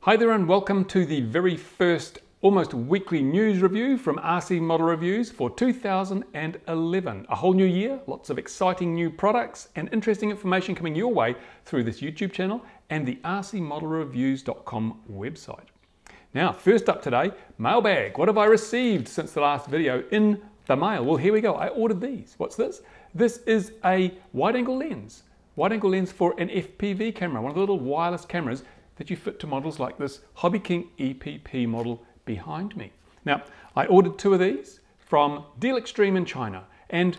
Hi there and welcome to the very first almost weekly news review from RCModelReviews for 2011. A whole new year, lots of exciting new products and interesting information coming your way through this YouTube channel and the RCModelReviews.com website. Now, first up today, mailbag. What have I received since the last video in the mail? Well, here we go. I ordered these. What's this? This is a wide-angle lens. Wide-angle lens for an FPV camera, one of the little wireless cameras that you fit to models like this Hobby King EPP model behind me. Now, I ordered two of these from Deal Extreme in China, and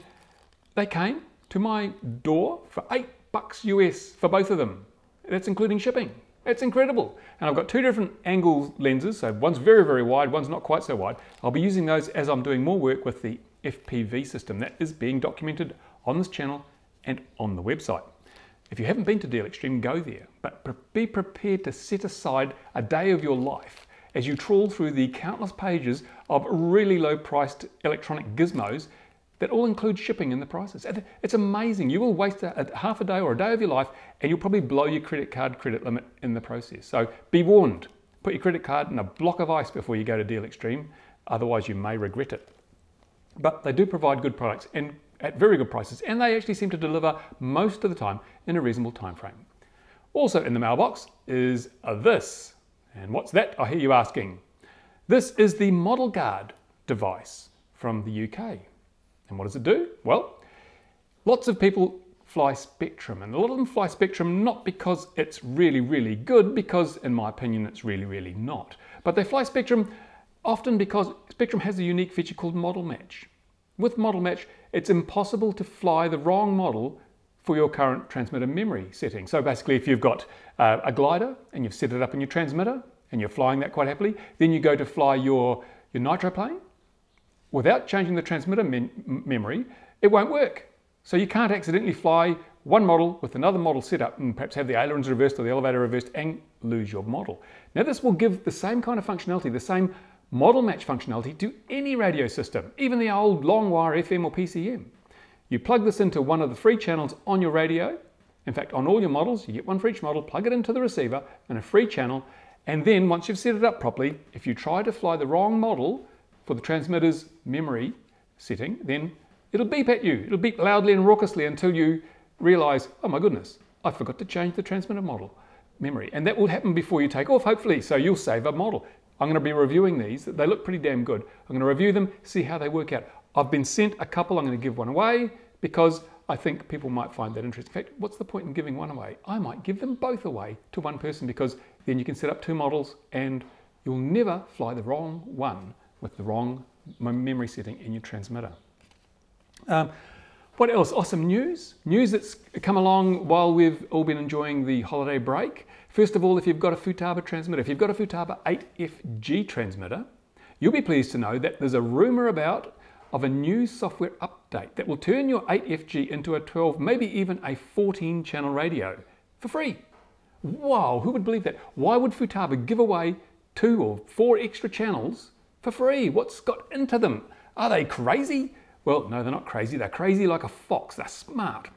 they came to my door for $8 US for both of them. That's including shipping. It's incredible. And I've got two different angle lenses, so one's very, very wide, one's not quite so wide. I'll be using those as I'm doing more work with the FPV system that is being documented on this channel and on the website. If you haven't been to Deal Extreme, go there, but be prepared to set aside a day of your life as you trawl through the countless pages of really low-priced electronic gizmos that all include shipping in the prices. It's amazing. You will waste half a day or a day of your life and you'll probably blow your credit card credit limit in the process. So be warned, put your credit card in a block of ice before you go to Deal Extreme, otherwise you may regret it. But they do provide good products and at very good prices, and they actually seem to deliver most of the time in a reasonable time frame. Also in the mailbox is this. And what's that, I hear you asking? This is the Model Guard device from the UK. And what does it do? Well, lots of people fly Spectrum, and a lot of them fly Spectrum not because it's really, really good, because in my opinion it's really, really not. But they fly Spectrum often because Spectrum has a unique feature called Model Match. With Model Match, it's impossible to fly the wrong model for your current transmitter memory setting. So basically, if you've got a glider and you've set it up in your transmitter and you're flying that quite happily, then you go to fly your nitroplane, without changing the transmitter memory, it won't work. So you can't accidentally fly one model with another model set up and perhaps have the ailerons reversed or the elevator reversed and lose your model. Now this will give the same kind of functionality, the same model match functionality to any radio system, even the old long wire FM or PCM. You plug this into one of the free channels on your radio. In fact, on all your models, you get one for each model, plug it into the receiver and a free channel. And then once you've set it up properly, if you try to fly the wrong model for the transmitter's memory setting, then it'll beep at you. It'll beep loudly and raucously until you realize, oh my goodness, I forgot to change the transmitter model memory. And that will happen before you take off, hopefully, so you'll save a model. I'm going to be reviewing these. They look pretty damn good. I'm going to review them, see how they work out. I've been sent a couple. I'm going to give one away because I think people might find that interesting. In fact, what's the point in giving one away? I might give them both away to one person because then you can set up two models and you'll never fly the wrong one with the wrong memory setting in your transmitter. What else? Awesome news. News that's come along while we've all been enjoying the holiday break. First of all, if you've got a Futaba transmitter, if you've got a Futaba 8FG transmitter, you'll be pleased to know that there's a rumor of a new software update that will turn your 8FG into a 12, maybe even a 14 channel radio for free. Wow, who would believe that? Why would Futaba give away 2 or 4 extra channels for free? What's got into them? Are they crazy? Well, no, they're not crazy. They're crazy like a fox. They're smart.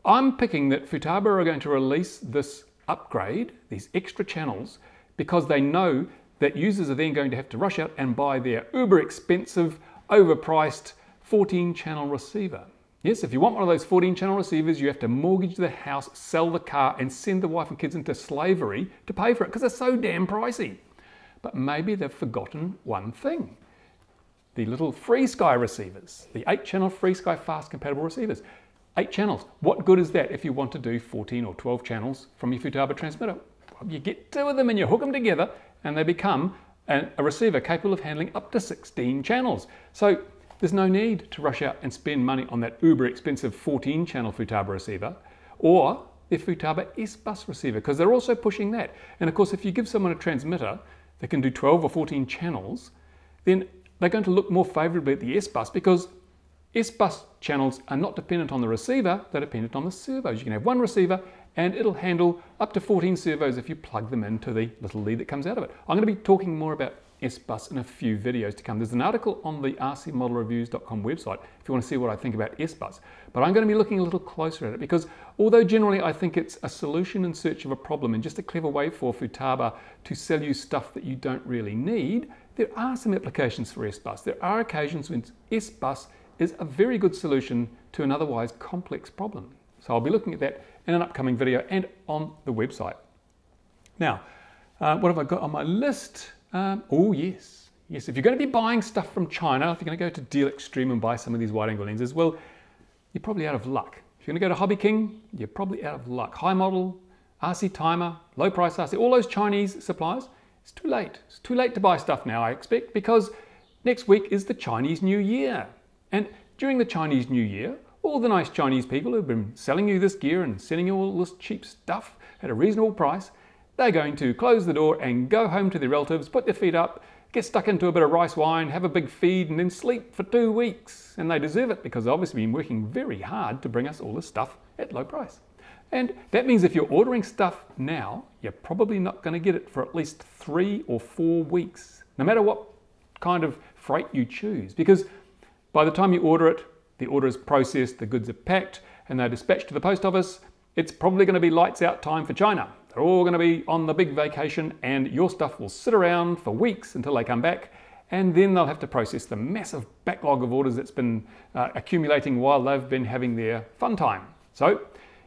I'm picking that Futaba are going to release this upgrade, these extra channels, because they know that users are then going to have to rush out and buy their uber expensive, overpriced 14 channel receiver. Yes, if you want one of those 14 channel receivers, you have to mortgage the house, sell the car, and send the wife and kids into slavery to pay for it because they're so damn pricey. But maybe they've forgotten one thing. The little FreeSky receivers, the 8-channel FreeSky fast compatible receivers. 8 channels. What good is that if you want to do 14 or 12 channels from your Futaba transmitter? Well, you get 2 of them and you hook them together and they become a receiver capable of handling up to 16 channels. So there's no need to rush out and spend money on that uber expensive 14 channel Futaba receiver or the Futaba S.Bus receiver, because they're also pushing that. And of course, if you give someone a transmitter that can do 12 or 14 channels, then they're going to look more favorably at the S.Bus because S.Bus channels are not dependent on the receiver, they're dependent on the servos. You can have one receiver and it'll handle up to 14 servos if you plug them into the little lead that comes out of it. I'm going to be talking more about S.Bus in a few videos to come. There's an article on the RCModelReviews.com website if you want to see what I think about S.Bus. But I'm going to be looking a little closer at it because although generally I think it's a solution in search of a problem and just a clever way for Futaba to sell you stuff that you don't really need, there are some applications for S.Bus. There are occasions when S.Bus is a very good solution to an otherwise complex problem. So I'll be looking at that in an upcoming video and on the website. Now, what have I got on my list? Oh yes, if you're going to be buying stuff from China, if you're going to go to Deal Extreme and buy some of these wide-angle lenses, well, you're probably out of luck. If you're going to go to Hobby King, you're probably out of luck. High Model, RC Timer, low price RC, all those Chinese suppliers, it's too late. It's too late to buy stuff now, I expect, because next week is the Chinese New Year. And during the Chinese New Year, all the nice Chinese people who've been selling you this gear and sending you all this cheap stuff at a reasonable price, they're going to close the door and go home to their relatives, put their feet up, get stuck into a bit of rice wine, have a big feed, and then sleep for 2 weeks. And they deserve it because they've obviously been working very hard to bring us all this stuff at low price. And that means if you're ordering stuff now, you're probably not going to get it for at least 3 or 4 weeks, no matter what kind of freight you choose. Because by the time you order it, the order is processed, the goods are packed, and they're dispatched to the post office, it's probably going to be lights out time for China. They're all going to be on the big vacation and your stuff will sit around for weeks until they come back, and then they'll have to process the massive backlog of orders that's been accumulating while they've been having their fun time. So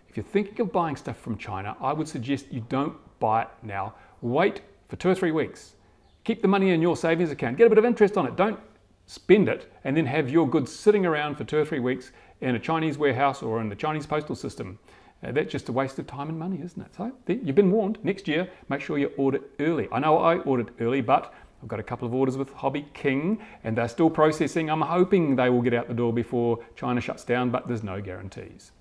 if you're thinking of buying stuff from China, I would suggest you don't buy it now. Wait for 2 or 3 weeks. Keep the money in your savings account. Get a bit of interest on it. Don't spend it and then have your goods sitting around for 2 or 3 weeks in a Chinese warehouse or in the Chinese postal system. That's just a waste of time and money, isn't it? So you've been warned. Next year, make sure you order early. I know I ordered early, but I've got a couple of orders with Hobby King and they're still processing. I'm hoping they will get out the door before China shuts down, but there's no guarantees.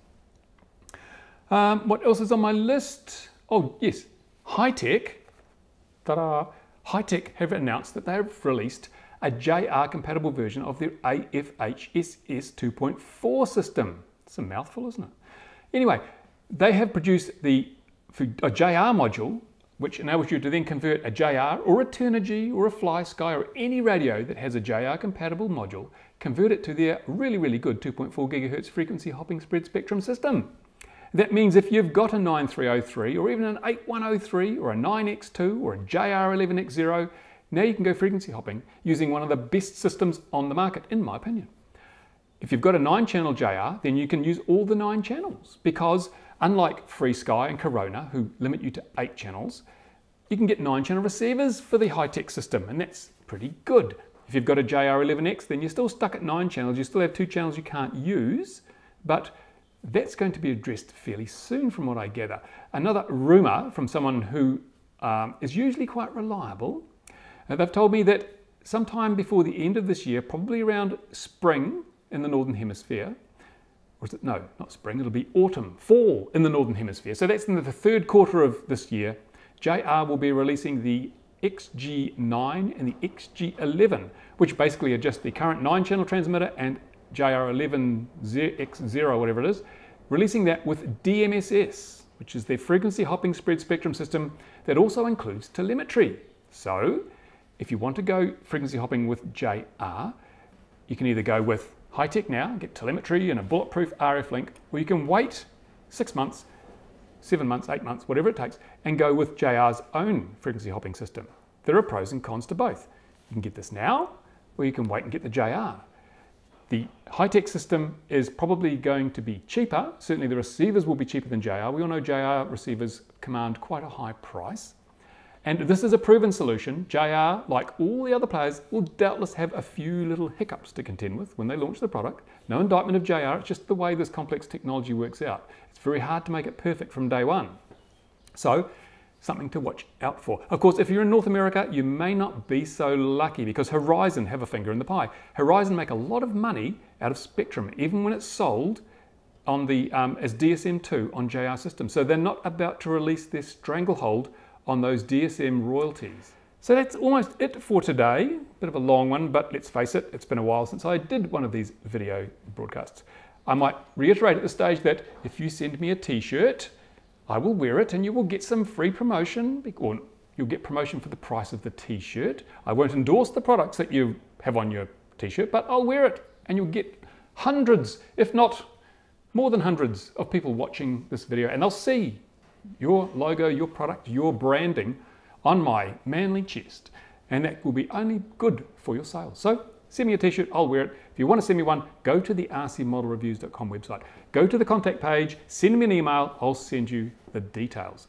What else is on my list? Oh yes, Hitec. Ta-da! Hitec have announced that they have released a JR compatible version of their AFHSS 2.4 system. It's a mouthful, isn't it? Anyway, they have produced a JR module which enables you to then convert a JR or a Turnigy or a FlySky or any radio that has a JR compatible module, convert it to their really, really good 2.4 gigahertz frequency hopping spread spectrum system. That means if you've got a 9303 or even an 8103 or a 9X2 or a JR11X0, now you can go frequency hopping using one of the best systems on the market, in my opinion. If you've got a 9-channel JR, then you can use all the 9 channels because unlike FreeSky and Corona, who limit you to 8 channels, you can get 9-channel receivers for the Hitec system, and that's pretty good. If you've got a JR11X, then you're still stuck at 9 channels. You still have 2 channels you can't use, but that's going to be addressed fairly soon from what I gather. Another rumor from someone who is usually quite reliable, they've told me that sometime before the end of this year, probably around spring in the Northern Hemisphere, or is it, no, not spring, it'll be autumn, fall in the Northern Hemisphere. So that's in the 3rd quarter of this year. JR will be releasing the XG9 and the XG11, which basically are just the current 9-channel transmitter and JR11X0, whatever it is, releasing that with DMSS, which is their frequency hopping spread spectrum system that also includes telemetry. So if you want to go frequency hopping with JR, you can either go with Hitec now, get telemetry and a bulletproof RF link, or you can wait 6 months, 7 months, 8 months, whatever it takes, and go with JR's own frequency hopping system. There are pros and cons to both. You can get this now, or you can wait and get the JR. The Hitec system is probably going to be cheaper. Certainly the receivers will be cheaper than JR. We all know JR receivers command quite a high price. And this is a proven solution. JR, like all the other players, will doubtless have a few little hiccups to contend with when they launch the product. No indictment of JR, it's just the way this complex technology works out. It's very hard to make it perfect from day one. So, something to watch out for. Of course, if you're in North America, you may not be so lucky because Horizon have a finger in the pie. Horizon make a lot of money out of spectrum, even when it's sold on the as DSM2 on JR systems. So they're not about to release their stranglehold on those DSM royalties. So that's almost it for today. Bit of a long one, but let's face it, it's been a while since I did one of these video broadcasts. I might reiterate at this stage that if you send me a t-shirt, I will wear it and you will get some free promotion, or you'll get promotion for the price of the t-shirt. I won't endorse the products that you have on your t-shirt, but I'll wear it and you'll get hundreds, if not more than hundreds of people watching this video, and they'll see your logo, your product, your branding on my manly chest, and that will be only good for your sales. So send me a t-shirt, I'll wear it. If you want to send me one, go to the RCModelReviews.com website. Go to the contact page, send me an email, I'll send you the details.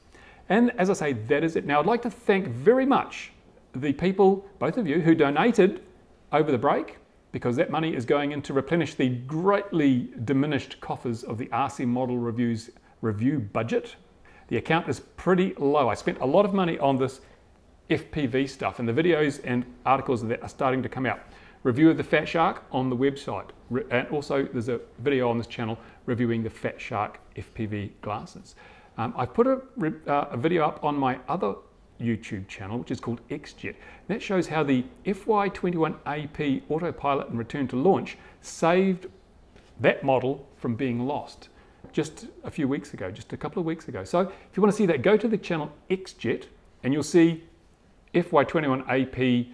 And as I say, that is it. Now I'd like to thank very much the people, both of you, who donated over the break, because that money is going in to replenish the greatly diminished coffers of the RC Model Reviews review budget. The account is pretty low. I spent a lot of money on this FPV stuff, and the videos and articles of that are starting to come out. Review of the Fat Shark on the website, and also there's a video on this channel reviewing the Fat Shark FPV glasses. I've put a video up on my other YouTube channel, which is called XJet. That shows how the FY21 AP autopilot and return to launch saved that model from being lost just a few weeks ago, just a couple of weeks ago. So if you want to see that, go to the channel XJet and you'll see FY21 AP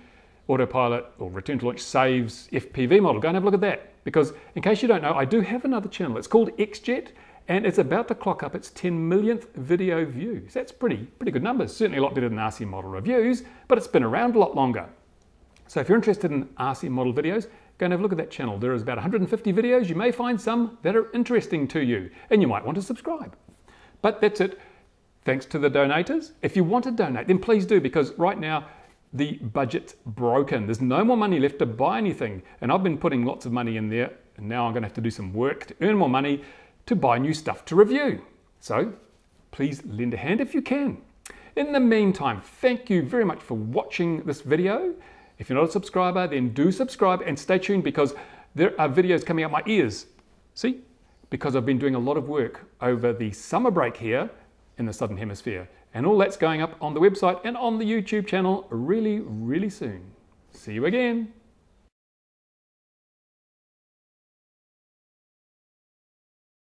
autopilot or return to launch saves FPV model. Go and have a look at that, because in case you don't know, I do have another channel. It's called XJet, and it's about to clock up its 10 millionth video views. That's pretty good numbers. Certainly a lot better than RC Model Reviews, but it's been around a lot longer. So if you're interested in RC Model videos, go and have a look at that channel. There is about 150 videos. You may find some that are interesting to you, and you might want to subscribe. But that's it. Thanks to the donators. If you want to donate, then please do, because right now the budget's broken. There's no more money left to buy anything, and I've been putting lots of money in there, and now I'm going to have to do some work to earn more money to buy new stuff to review. So please lend a hand if you can. In the meantime, thank you very much for watching this video. If you're not a subscriber, then do subscribe and stay tuned, because there are videos coming out my ears. See? Because I've been doing a lot of work over the summer break here in the Southern Hemisphere. And all that's going up on the website and on the YouTube channel really soon. See you again.